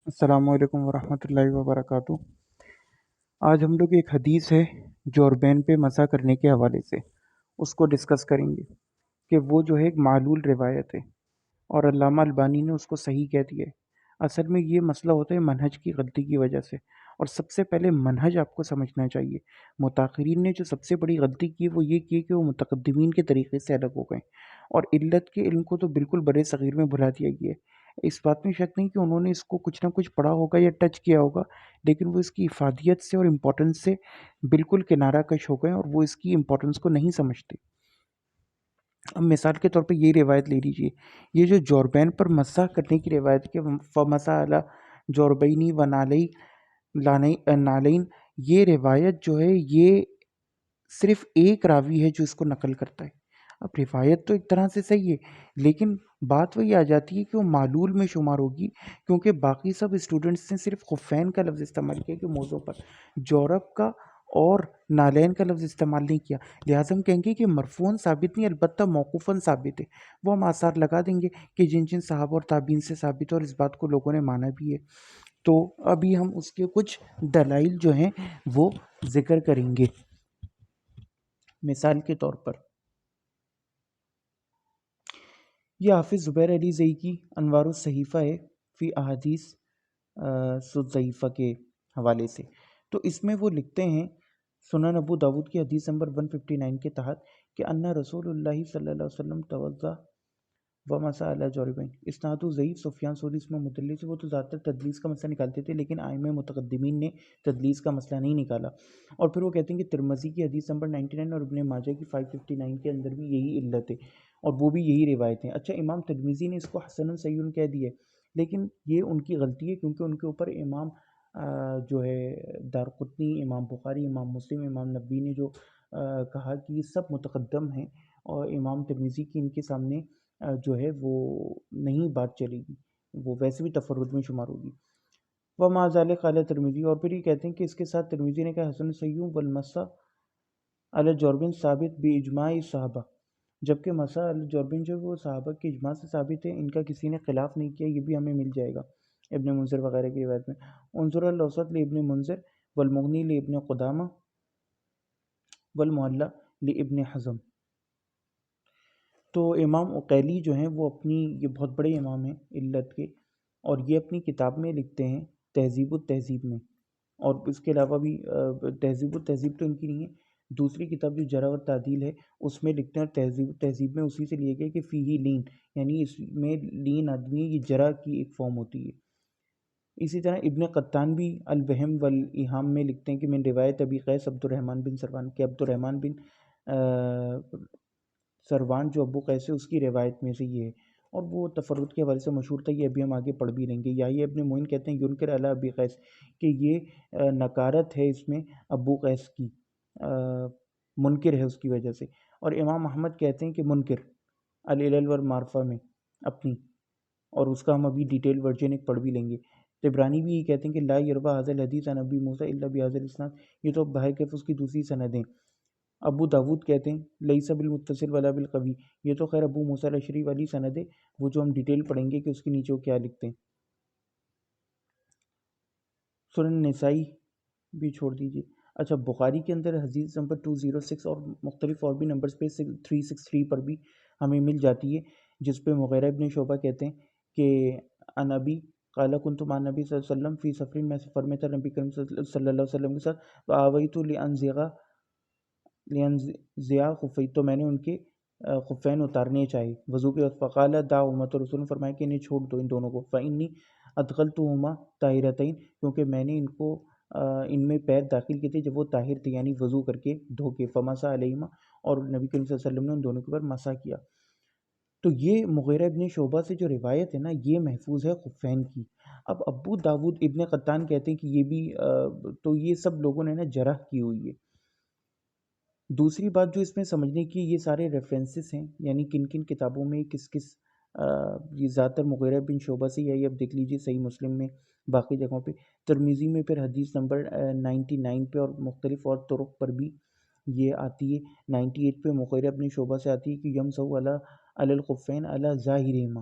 السلام علیکم ورحمۃ اللہ وبرکاتہ۔ آج ہم لوگ ایک حدیث ہے جوربین پہ مسح کرنے کے حوالے سے اس کو ڈسکس کریں گے کہ وہ جو ہے ایک معلول روایت ہے اور علامہ البانی نے اس کو صحیح کہہ دیا ہے۔ اصل میں یہ مسئلہ ہوتا ہے منہج کی غلطی کی وجہ سے، اور سب سے پہلے منہج آپ کو سمجھنا چاہیے۔ متاخرین نے جو سب سے بڑی غلطی کی وہ یہ کی کہ وہ متقدمین کے طریقے سے الگ ہو گئے، اور علت کے علم کو تو بالکل برے صغیر میں بھلا دیا گیا ہے۔ اس بات میں شک نہیں کہ انہوں نے اس کو کچھ نہ کچھ پڑھا ہوگا یا ٹچ کیا ہوگا، لیکن وہ اس کی افادیت سے اور امپورٹنس سے بالکل کنارہ کش ہو گئے اور وہ اس کی امپورٹنس کو نہیں سمجھتے۔ اب مثال کے طور پہ یہ روایت لے لیجیے، یہ جو جوربین پر مسح کرنے کی روایت کہ فمسح علی جوربینی و نالین، یہ روایت جو ہے یہ صرف ایک راوی ہے جو اس کو نقل کرتا ہے۔ اب روایت تو ایک طرح سے صحیح ہے، لیکن بات وہی آ جاتی ہے کہ وہ معلول میں شمار ہوگی، کیونکہ باقی سب اسٹوڈنٹس نے صرف خفین کا لفظ استعمال کیا کہ موضوع پر جورب کا اور نالین کا لفظ استعمال نہیں کیا، لہٰذا ہم کہیں گے کہ مرفوعاً ثابت نہیں، البتہ موقوفاً ثابت ہے۔ وہ ہم آثار لگا دیں گے کہ جن جن صحابہ اور تابعین سے ثابت ہے، اور اس بات کو لوگوں نے مانا بھی ہے۔ تو ابھی ہم اس کے کچھ دلائل جو ہیں وہ ذکر کریں گے۔ مثال کے طور پر یہ حافظ زبیر علی زئی کی انوار الصحیفہ ہے فی احادیث ضعیفہ کے حوالے سے، تو اس میں وہ لکھتے ہیں سنن ابو داود کی حدیث نمبر 159 کے تحت کہ ان رسول اللہ صلی اللہ علیہ وسلم توضا ومسح علی جوربین، اسناد ضعیف، سفیان ثوری اس میں مدلس ہے۔ وہ تو زیادہ تر تدلیس کا مسئلہ نکالتے تھے، لیکن ائمہ متقدمین نے تدلیس کا مسئلہ نہیں نکالا۔ اور پھر وہ کہتے ہیں کہ ترمذی کی حدیث نمبر 99 اور ابن ماجہ کی 559 کے اندر بھی یہی علت ہے اور وہ بھی یہی روایت ہیں۔ اچھا، امام ترمذی نے اس کو حسن صحیح کہہ دیا ہے، لیکن یہ ان کی غلطی ہے، کیونکہ ان کے اوپر امام جو ہے دارقطنی، امام بخاری، امام مسلم، امام نبی نے جو کہا کہ یہ سب متقدم ہیں، اور امام ترمذی کی ان کے سامنے جو ہے وہ نہیں بات چلے گی، وہ ویسے بھی تفرد میں شمار ہوگی۔ وما ذلک قال ترمذی، اور پھر یہ کہتے ہیں کہ اس کے ساتھ ترمذی نے کہا حسن صحیح والمسح علی جوربین ثابت باجماع صحابہ، جبکہ مسح علی جوربین جو وہ صحابہ کے اجماع سے ثابت ہے، ان کا کسی نے خلاف نہیں کیا، یہ بھی ہمیں مل جائے گا ابن منذر وغیرہ کی روایت میں۔ انظر الاوسط لابن منذر والمغنی لابن قدامہ والمحلہ لابن حزم۔ تو امام عقیلی جو ہیں وہ اپنی، یہ بہت بڑے امام ہیں علت کے، اور یہ اپنی کتاب میں لکھتے ہیں تہذیب التہذیب میں، اور اس کے علاوہ بھی تہذیب التہذیب تو ان کی نہیں ہے، دوسری کتاب جو جرح و تعدیل ہے اس میں لکھتے ہیں، اور تہذیب التہذیب میں اسی سے لیے گئے کہ فیہ لین، یعنی اس میں لین آدمی ہے، یہ جرح کی ایک فارم ہوتی ہے۔ اسی طرح ابن قطان بھی الوہم والایہام میں لکھتے ہیں کہ من روایت ابی قیس عبد الرحمن بن سروان، کہ عبد الرحمن بن سروان جو ابو قیس ہے اس کی روایت میں سے یہ ہے، اور وہ تفرد کے حوالے سے مشہور تھا، یہ ابھی ہم آگے پڑھ بھی لیں گے۔ یحییٰ ابن معین کہتے ہیں ینکر علی ابی قیس، کہ یہ نکارت ہے اس میں ابو قیس کی، منکر ہے اس کی وجہ سے۔ اور امام احمد کہتے ہیں کہ منکر العلل والمعرفہ میں اپنی، اور اس کا ہم ابھی ڈیٹیل ورژن ایک پڑھ بھی لیں گے۔ طبرانی بھی یہ کہتے ہیں کہ لا یروی ھذا الحدیث عن ابی موسیٰ الا بھذا الاسناد، یہ تو بہر کیف اس کی دوسری سندیں۔ ابو داود کہتے ہیں لیس بالمتصل ولا بالقوی، یہ تو خیر ابو موسیٰ الاشعری والی سند ہے، وہ جو ہم ڈیٹیل پڑھیں گے کہ اس کے نیچے وہ کیا لکھتے ہیں۔ سنن نسائی بھی چھوڑ دیجیے۔ اچھا، بخاری کے اندر حدیث نمبر 206 اور مختلف اور بھی نمبرز پہ 363 پر بھی ہمیں مل جاتی ہے، جس پہ مغیرہ ابن شعبہ کہتے ہیں کہ عن ابی قال کنت مع النبی صلی اللہ علیہ وسلم فی سفر، میں سفر میں تھا نبی کریم صلی اللہ علیہ وسلم کے ساتھ، فآویت لانزع خفی، تو میں نے ان کے خفین اتارنے چاہے وضو کے وقت، فقال دعہما، تو رسول نے فرمایا کہ انہیں چھوڑ دو ان دونوں کو، فانی ادخلتہما طاہرتین، کیونکہ میں نے ان کو ان میں پیر داخل کیے تھے جب وہ طاہر تھے، یعنی وضو کر کے دھو کے، فمسح علیہما، اور نبی کریم صلی اللہ علیہ وسلم نے ان دونوں کے اوپر مسح کیا۔ تو یہ مغیرہ ابن شعبہ سے جو روایت ہے نا، یہ محفوظ ہے خفین کی۔ اب ابو داود ابن قطان کہتے ہیں کہ یہ بھی تو یہ سب لوگوں نے نا جرح کی ہوئی ہے۔ دوسری بات جو اس میں سمجھنے کی، یہ سارے ریفرنسز ہیں، یعنی کن کن کتابوں میں کس کس یہ زیادہ تر مغیرہ بن شعبہ سے ہے، اب دیکھ لیجیے صحیح مسلم میں، باقی جگہوں پہ، ترمذی میں پھر حدیث نمبر 99 پہ اور مختلف اور طرق پر بھی یہ آتی ہے۔ 98 پہ مغیرہ بن شعبہ سے آتی ہے کہ یمسح علی الخفین علی ظاہرہما،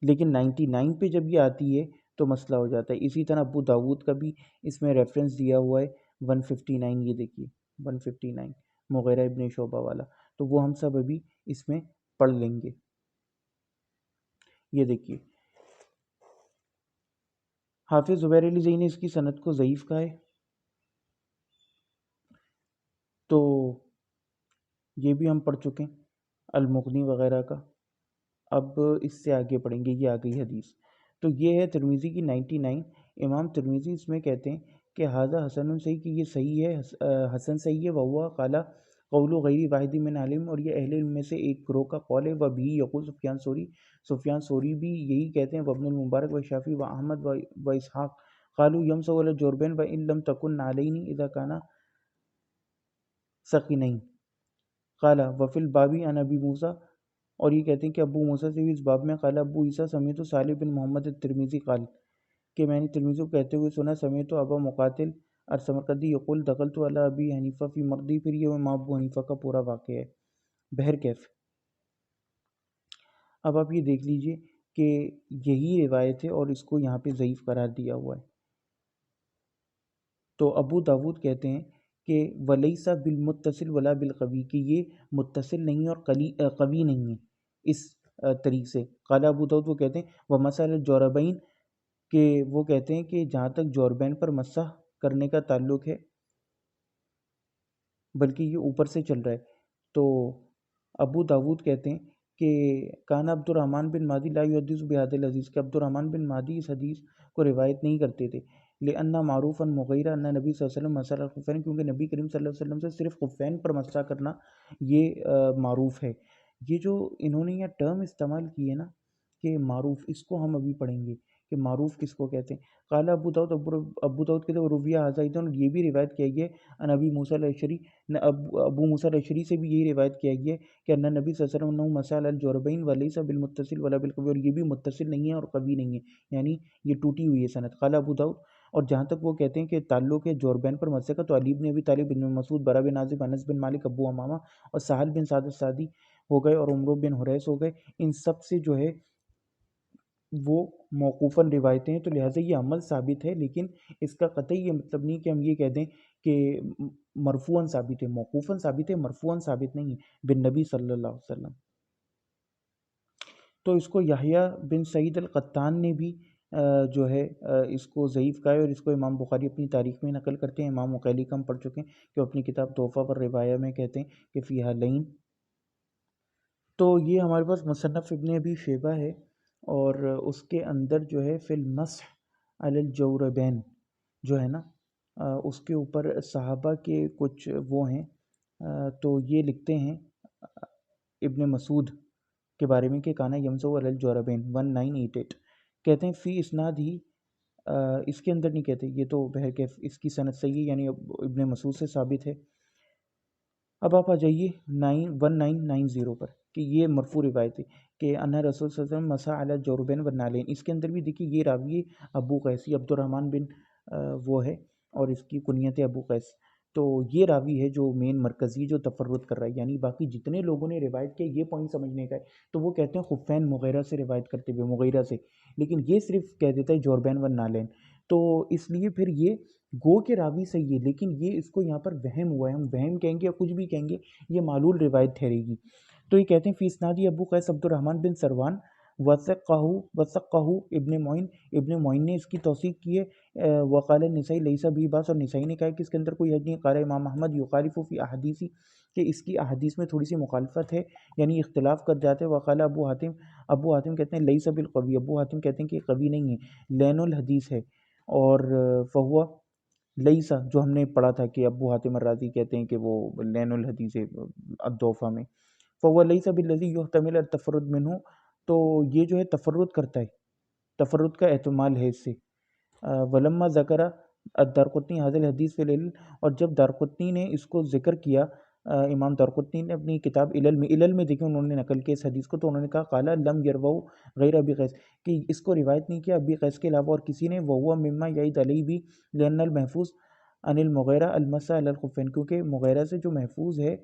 لیکن 99 پہ جب یہ آتی ہے تو مسئلہ ہو جاتا ہے۔ اسی طرح ابو داود کا بھی اس میں ریفرنس دیا ہوا ہے 159، یہ دیکھیے 159 مغیرہ ابن شعبہ والا، تو وہ ہم سب ابھی اس میں پڑھ لیں گے۔ یہ دیکھیے حافظ زبیر علی زئی نے اس کی سند کو ضعیف کہا ہے، تو یہ بھی ہم پڑھ چکے ہیں المغنی وغیرہ کا۔ اب اس سے آگے پڑھیں گے، یہ آ گئی حدیث، تو یہ ہے ترمذی کی 99۔ امام ترمذی اس میں کہتے ہیں کہ ھذا حسن صحیح، کہ یہ صحیح ہے، حسن صحیح ہے، وہوا قال قول غیر واحد من عالم، اور یہ اہل علم میں سے ایک گروہ کا قول ہے، وبہ یقول سفیان ثوری، سفیان ثوری بھی یہی کہتے ہیں، وابن المبارک و شافعی و احمد و اسحاق قالوا یمسح علی الجوربین وان لم تکن نعلین اذا کانا ثقینین قال وفی الباب عن ابی موسیٰ، اور یہ کہتے ہیں کہ ابو موسیٰ سے بھی اس باب میں، قال ابو عیسیٰ سمیعت صالح بن محمد الترمذی قال، کہ میں نے ترمذی کو کہتے ہوئے سنا، سمیعت ابا مقاتل السمرقندی یقول دخلت علی ابی حنیفہ فی مرضی، پھر یہ امام ابو حنیفہ کا پورا واقعہ ہے بہرکیف۔ اب آپ یہ دیکھ لیجئے کہ یہی روایت ہے اور اس کو یہاں پہ ضعیف قرار دیا ہوا ہے۔ تو ابو داود کہتے ہیں کہ ولیس بالمتصل ولا بالقوی، کہ یہ متصل نہیں اور قوی نہیں ہے اس طریق سے۔ قال ابو داود، وہ کہتے ہیں ومسح الجوربین، کہ وہ کہتے ہیں کہ جہاں تک جوربین پر مسح کرنے کا تعلق ہے، بلکہ یہ اوپر سے چل رہا ہے، تو ابو داود کہتے ہیں کہ کان عبد الرحمن بن مہدی لا یحدث بہذا الحدیث، کہ عبد الرحمن بن مہدی اس حدیث کو روایت نہیں کرتے تھے، لأن معروفا مغیرہ ان نبی صلی اللہ علیہ وسلم مسح الخفین، کیونکہ نبی کریم صلی اللہ علیہ وسلم سے صرف خفین پر مسح کرنا یہ معروف ہے۔ یہ جو انہوں نے یہ ٹرم استعمال کی ہے نا کہ معروف، اس کو ہم ابھی پڑھیں گے کہ معروف کس کو کہتے ہیں۔ قال ابو داود، ابو داود کہتے ہیں رویہ ھذا ایضا، یہ بھی روایت کیا گیا ہے ان ابی موسیٰ الاشعری، ابو موسیٰ الاشعری سے بھی یہی روایت کیا گیا ہے کہ ان نبی صلی اللہ علیہ وسلم مسح علی الجوربین ولیس بالمتصل ولا بالقوی، اور یہ بھی متصل نہیں ہے اور قوی نہیں ہے، یعنی یہ ٹوٹی ہوئی ہے سند۔ قال ابو داود، اور جہاں تک وہ کہتے ہیں کہ تعلق ہے جوربین پر مسح کا، تو علی بن ابی طالب، بن مسعود، برا بن عازب، انس بن مالک، ابو امامہ اور سہل بن سعد الساعدی ہو گئے، اور عمرو بن حریث ہو گئے، ان سب سے جو ہے وہ موقوفاً روایتیں ہیں، تو لہٰذا یہ عمل ثابت ہے، لیکن اس کا قطعی یہ مطلب نہیں کہ ہم یہ کہہ دیں کہ مرفوعاً ثابت ہے، موقوفاً ثابت ہے، مرفوعاً ثابت نہیں ہے بن نبی صلی اللہ علیہ وسلم۔ تو اس کو یحییٰ بن سعید القطان نے بھی جو ہے اس کو ضعیف کہا ہے، اور اس کو امام بخاری اپنی تاریخ میں نقل کرتے ہیں۔ امام مقیلی کا ہم پڑھ چکے ہیں کہ وہ اپنی کتاب تحفہ پر روایہ میں کہتے ہیں کہ فیہا لین۔ تو یہ ہمارے پاس مصنف ابن ابی شیبہ ہے، اور اس کے اندر جو ہے فی المسح علی الجوربین جو ہے نا، اس کے اوپر صحابہ کے کچھ وہ ہیں، تو یہ لکھتے ہیں ابن مسعود کے بارے میں کہ کانا یمسح علی الجوربین 1988، کہتے ہیں فی اسناد ہی، اس کے اندر نہیں کہتے، یہ تو بہرکیف اس کی سند صحیح ہے، یعنی ابن مسعود سے ثابت ہے۔ اب آپ آ جائیے 1990 پر، کہ یہ مرفوع روایت ہے کہ انہا رسول صلی اللہ علیہ وسلم مسح علی الجوربین والنعلین۔ اس کے اندر بھی دیکھیے یہ راوی ابو قیسی عبد الرحمن بن وہ ہے، اور اس کی کنیت ہے ابو قیس، تو یہ راوی ہے جو مین مرکزی جو تفرد کر رہا ہے، یعنی باقی جتنے لوگوں نے روایت کیا یہ پوائنٹ سمجھنے کا ہے، تو وہ کہتے ہیں خفین مغیرہ سے روایت کرتے ہوئے، مغیرہ سے، لیکن یہ صرف کہہ دیتا ہے جوربین والنعلین، تو اس لیے پھر یہ گو کے راوی صحیح ہے، لیکن یہ اس کو یہاں پر وہم ہوا ہے، ہم وہم کہیں گے یا کچھ بھی کہیں گے، یہ معلول روایت ٹھہرے گی۔ تو یہ کہتے ہیں فی اسنادی ابو قیس عبد الرحمن بن سروان وثقہ ابن معین، ابن معین نے اس کی توثیق کی ہے، وقال النسائی لیس بہ باس، اور نسائی نے کہا کہ اس کے اندر کوئی حرج نہیں، قال امام احمد یخالف فی احادیث، کہ اس کی احادیث میں تھوڑی سی مخالفت ہے، یعنی اختلاف کر جاتے ہیں۔ وقال ابو حاتم، ابو حاتم کہتے ہیں لیس بالقوی، ابو حاتم کہتے ہیں کہ قوی نہیں ہے، لین الحدیث ہے، اور فہو لیسا جو ہم نے پڑھا تھا کہ ابو حاتم الرازی کہتے ہیں کہ وہ لین الحدیث ہے الضعفاء میں، فهو ليس بالذي يحتمل التفرد منه، تو یہ جو ہے تفرد کرتا ہے، تفرد کا احتمال ہے اس سے۔ ولما ذکر الدارقطنی هذا الحدیث فی العلل، اور جب دارقطنی نے اس کو ذکر کیا، امام دارقطنی نے اپنی کتاب علل میں دیکھیں انہوں نے نقل کیا اس حدیث کو، تو انہوں نے کہا قال لم يرووا غیر ابی قیس، کہ اس کو روایت نہیں کیا ابی قیس کے علاوہ اور کسی نے، وهو مما یعید علیہ بھی لان المحفوظ عن المغیرہ المسح علی الخفین، کیونکہ مغیرہ سے جو محفوظ ہے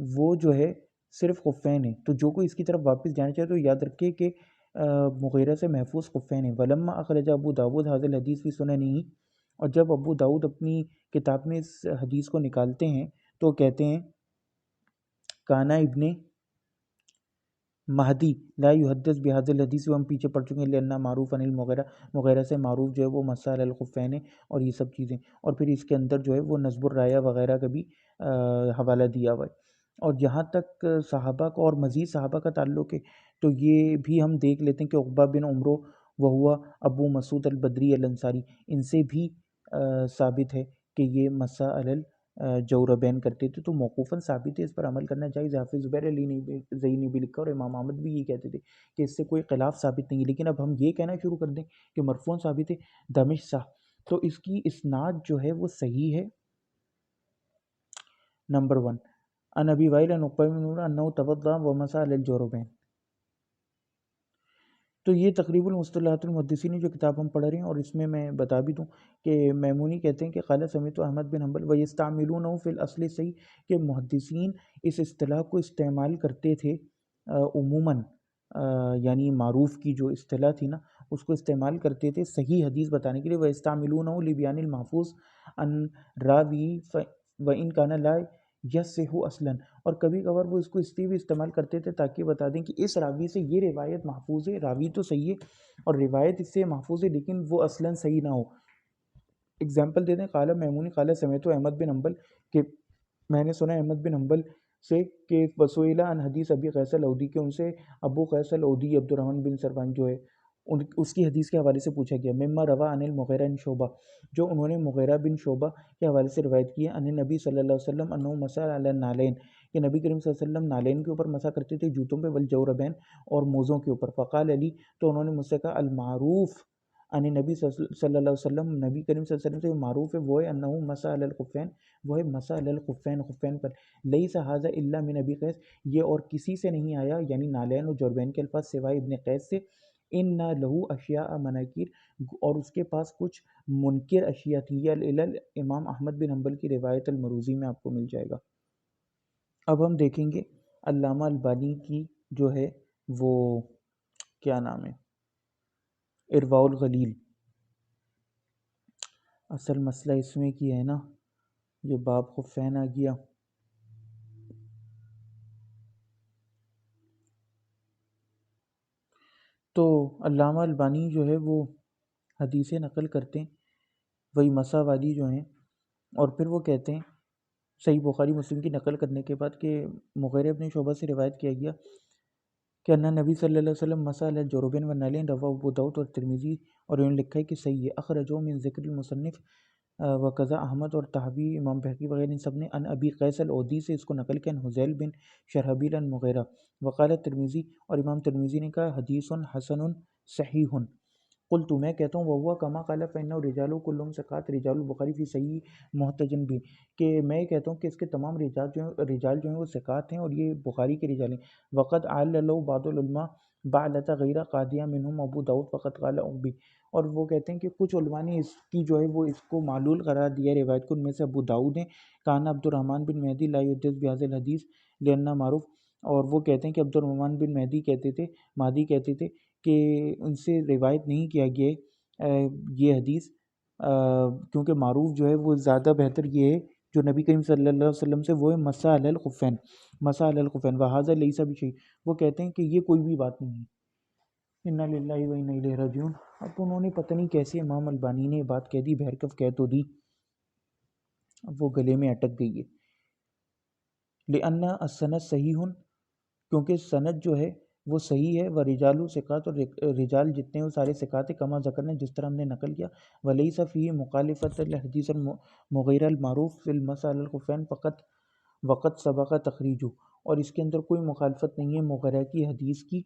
وہ جو ہے صرف خفین ہیں، تو جو کوئی اس کی طرف واپس جانا چاہے تو یاد رکھے کہ مغیرہ سے محفوظ خفین ہیں۔ ولما اخرج ابو داود حاضر الحدیث فی سننہ، اور جب ابو داؤد اپنی کتاب میں اس حدیث کو نکالتے ہیں تو کہتے ہیں کانا ابن مہدی لا یحدث بهذا الحدیث، وہ ہم پیچھے پڑھ چکے ہیں، لأن معروف عن المغیرہ، مغیرہ سے معروف جو ہے وہ مسائل الخفین اور یہ سب چیزیں، اور پھر اس کے اندر جو ہے وہ نصب الرایہ وغیرہ کا بھی حوالہ دیا ہوا ہے۔ اور جہاں تک صحابہ کا اور مزید صحابہ کا تعلق ہے تو یہ بھی ہم دیکھ لیتے ہیں کہ عقبہ بن عمرو وہوا ابو مسعود البدری الانصاری، ان سے بھی ثابت ہے کہ یہ مسا جوربین کرتے تھے، تو موقوفاً ثابت ہے، اس پر عمل کرنا چاہیے۔ حافظ زبیر علی زئی نے بھی لکھا اور امام احمد بھی یہ کہتے تھے کہ اس سے کوئی خلاف ثابت نہیں ہے، لیکن اب ہم یہ کہنا شروع کر دیں کہ مرفوعاً ثابت ہے دمشق صح، تو اس کی اسناد جو ہے وہ صحیح ہے۔ نمبر 1 ان ابی وائل ان عقبہ بن عمرو انہ توضأ ومسح علی الجوربین۔ تو یہ تقریب المصطلحات المحدثین جو کتاب ہم پڑھ رہے ہیں، اور اس میں میں بتا بھی دوں کہ میمونی کہتے ہیں کہ قال سمعت احمد بن حنبل ویستعملونه فی الاصل صحیح، کہ محدثین اس اصطلاح کو استعمال کرتے تھے عموماً، یعنی معروف کی جو اصطلاح تھی نا اس کو استعمال کرتے تھے صحیح حدیث بتانے کے لیے، ویستعملونه لبیان المحفوظ ان راوی وان کان لا یصح اصلا، اور کبھی کبھار وہ اس کو اس لیے بھی استعمال کرتے تھے تاکہ بتا دیں کہ اس راوی سے یہ روایت محفوظ ہے، راوی تو صحیح ہے اور روایت اس سے محفوظ ہے لیکن وہ اصلاً صحیح نہ ہو۔ اگزامپل دے دیں، قال میمونی قال سمعت احمد بن حنبل، کہ میں نے سنا احمد بن حنبل سے کہ وسئل عن حدیث ابی قیس العودی، کہ ان سے ابو قیس العودی عبد الرحمن بن سروان جو ہے اس کی حدیث کے حوالے سے پوچھا گیا، مما روا عن المغیرہ بن شعبہ، جو انہوں نے مغیرہ بن شعبہ کے حوالے سے روایت کی ہے، ان نبی صلی اللہ علیہ وسلم انہ مسح علی النعلین، کہ نبی کریم صلی اللہ علیہ وسلم نالین کے اوپر مسح کرتے تھے، جوتوں پہ، والجوربین اور موزوں کے اوپر۔ فقال علی، تو انہوں نے مجھ سے کہا المعروف ان نبی صلی اللہ علیہ وسلم، نبی کریم صلی اللہ علیہ وسلم سے معروف ہے وہ ہے انہ مسح علی الخفین، وہ ہے مسح علی الخفین، خفین پر، لیس ھذا الا من ابی قیس، یہ اور کسی سے نہیں آیا، یعنی نالین اور جوربین کے الفاظ سوائے ابن قیس سے، ان لہو اشیاء مناکیر، اور اس کے پاس کچھ منکر اشیاء تھی، یہ العلل امام احمد بن حنبل کی روایت المروزی میں آپ کو مل جائے گا۔ اب ہم دیکھیں گے علامہ البانی کی جو ہے وہ کیا نام ہے، ارواء الغلیل۔ اصل مسئلہ اس میں کی ہے نا، یہ باب خفین آ گیا، تو علامہ البانی جو ہے وہ حدیثیں نقل کرتے ہیں وہی مسا والی جو ہیں، اور پھر وہ کہتے ہیں صحیح بخاری مسلم کی نقل کرنے کے بعد کہ مغیرہ بن شعبہ سے روایت کیا گیا کہ انہا نبی صلی اللہ علیہ وسلم مسح علی الجوربین والنعلین، رواہ ابو داؤد اور ترمذی، اور انہوں نے لکھا ہے کہ صحیح ہے، اخرجہ من ذکر المصنف وقضا احمد اور تحوی امام بہقی وغیرہ، ان سب نے ان ابی قیس العودی سے اس کو نقل کیا، ان حذیل بن شرحبیل ان مغیرہ، وقال ترمذی، اور امام ترمذی نے کہا حدیث حسن صحیح، قلت میں کہتا ہوں وہوا کما قال فإنه رجال كلهم ثقات رجال البخاری فی صحیح محتجن بھی، کہ میں کہتا ہوں کہ اس کے تمام رجال جو ہیں وہ ثقات ہیں اور یہ بخاری کے رجال ہیں، وقد عل له بعض العلماء بعلۃ غیر قاضیہ منهم ابو داؤد فقط قال عقبی، اور وہ کہتے ہیں کہ کچھ علماء نے اس کی جو ہے وہ اس کو معلول قرار دیا روایت کو، ان میں سے ابو داؤد ہیں، کان عبد الرحمن بن مہدی لا یحدث بهذا الحدیث لأنه معروف، اور وہ کہتے ہیں کہ عبد الرحمن بن مہدی کہتے تھے کہ ان سے روایت نہیں کیا گیا یہ حدیث کیونکہ معروف جو ہے وہ زیادہ بہتر یہ ہے جو نبی کریم صلی اللہ علیہ وسلم سے، وہ ہے مسح علی الخفین، مسح علی الخفین، وہذا لیس بشیء، وہ کہتے ہیں کہ یہ کوئی بھی بات نہیں ہے، انا للہ و انا الیہ راجعون۔ اب انہوں نے پتہ نہیں کیسے امام البانی نے بات کہہ دی، بہرکف کہہ تو دی، اب وہ گلے میں اٹک گئی ہے، لأن السند صحیح، کیونکہ سند جو ہے وہ صحیح ہے، و رجال ثقات، اور رجال جتنے وہ سارے ثقات ہیں، کما ذکر نے جس طرح ہم نے نقل کیا، ولیس فیہ مخالفت الحدیث المغیرہ المعروف فی المسح علی الخفین فقط وقت سبق تخریجہ، اور اس کے اندر کوئی مخالفت نہیں ہے مغیرہ کی حدیث کی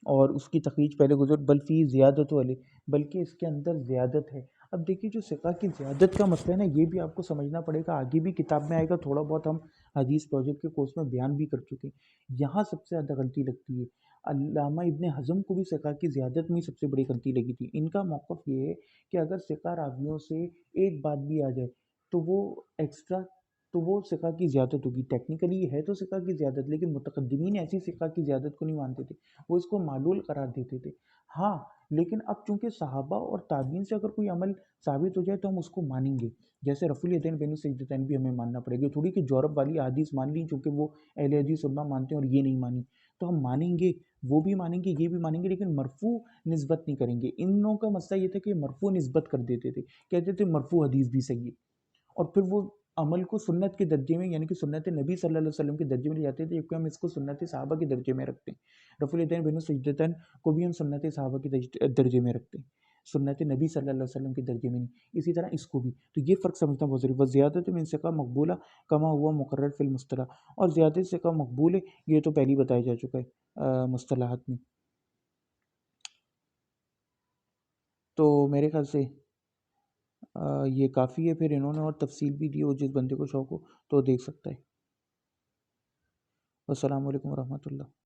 اور اس کی تخریج پہلے گزر، بل فی زیادت علیہ، بلکہ اس کے اندر زیادت ہے۔ اب دیکھیے جو ثقہ کی زیادت کا مسئلہ ہے نا، یہ بھی آپ کو سمجھنا پڑے گا، آگے بھی کتاب میں آئے گا، تھوڑا بہت ہم حدیث پروجیکٹ کے کورس میں بیان بھی کر چکے ہیں، یہاں سب سے زیادہ غلطی لگتی ہے۔ علامہ ابن حزم کو بھی ثقہ کی زیادت میں سب سے بڑی غلطی لگی تھی، ان کا موقف یہ ہے کہ اگر ثقہ راویوں سے ایک بات بھی آ جائے تو وہ ایکسٹرا تو وہ ثقہ کی زیادت ہوگی۔ ٹیکنیکلی ہے تو ثقہ کی زیادت، لیکن متقدمین ایسی ثقہ کی زیادت کو نہیں مانتے تھے، وہ اس کو معلول قرار دیتے تھے۔ ہاں، لیکن اب چونکہ صحابہ اور تابعین سے اگر کوئی عمل ثابت ہو جائے تو ہم اس کو مانیں گے۔ جیسے رفع الیدین بین السجدتین بھی ہمیں ماننا پڑے گا، تھوڑی کہ جورب والی حدیث مان لی چونکہ وہ اہل حدیث علماء مانتے ہیں اور یہ نہیں مانی، تو ہم مانیں گے، وہ بھی مانیں گے، یہ بھی مانیں گے، لیکن مرفوع نسبت نہیں کریں گے۔ ان لوگوں کا مسئلہ یہ تھا کہ مرفوع نسبت کر دیتے تھے، کہتے تھے مرفوع حدیث بھی صحیح ہے، اور پھر وہ عمل کو سنت کے درجے میں، یعنی کہ سنت نبی صلی اللہ علیہ وسلم کے درجے میں لے جاتے تھے، جبکہ ہم اس کو سنت صحابہ کے درجے میں رکھتے ہیں۔ رفع الیدین بین السجدتین کو بھی ہم سنت صحابہ کے درجے میں رکھتے ہیں، سنت نبی صلی اللہ علیہ وسلم کے درجے میں نہیں۔ اسی طرح اس کو بھی، تو یہ فرق سمجھنا بہت ضروری ہے۔ وزیادت من ثقہ مقبولہ کما ہوا مقرر فی المصطلح، اور زیادہ ثقہ مقبول ہے، یہ تو پہلے ہی بتایا جا چکا ہے مصطلحات میں۔ تو میرے خیال سے یہ کافی ہے، پھر انہوں نے اور تفصیل بھی دی، اور جس بندے کو شوق ہو تو دیکھ سکتا ہے۔ السلام علیکم ورحمۃ اللہ۔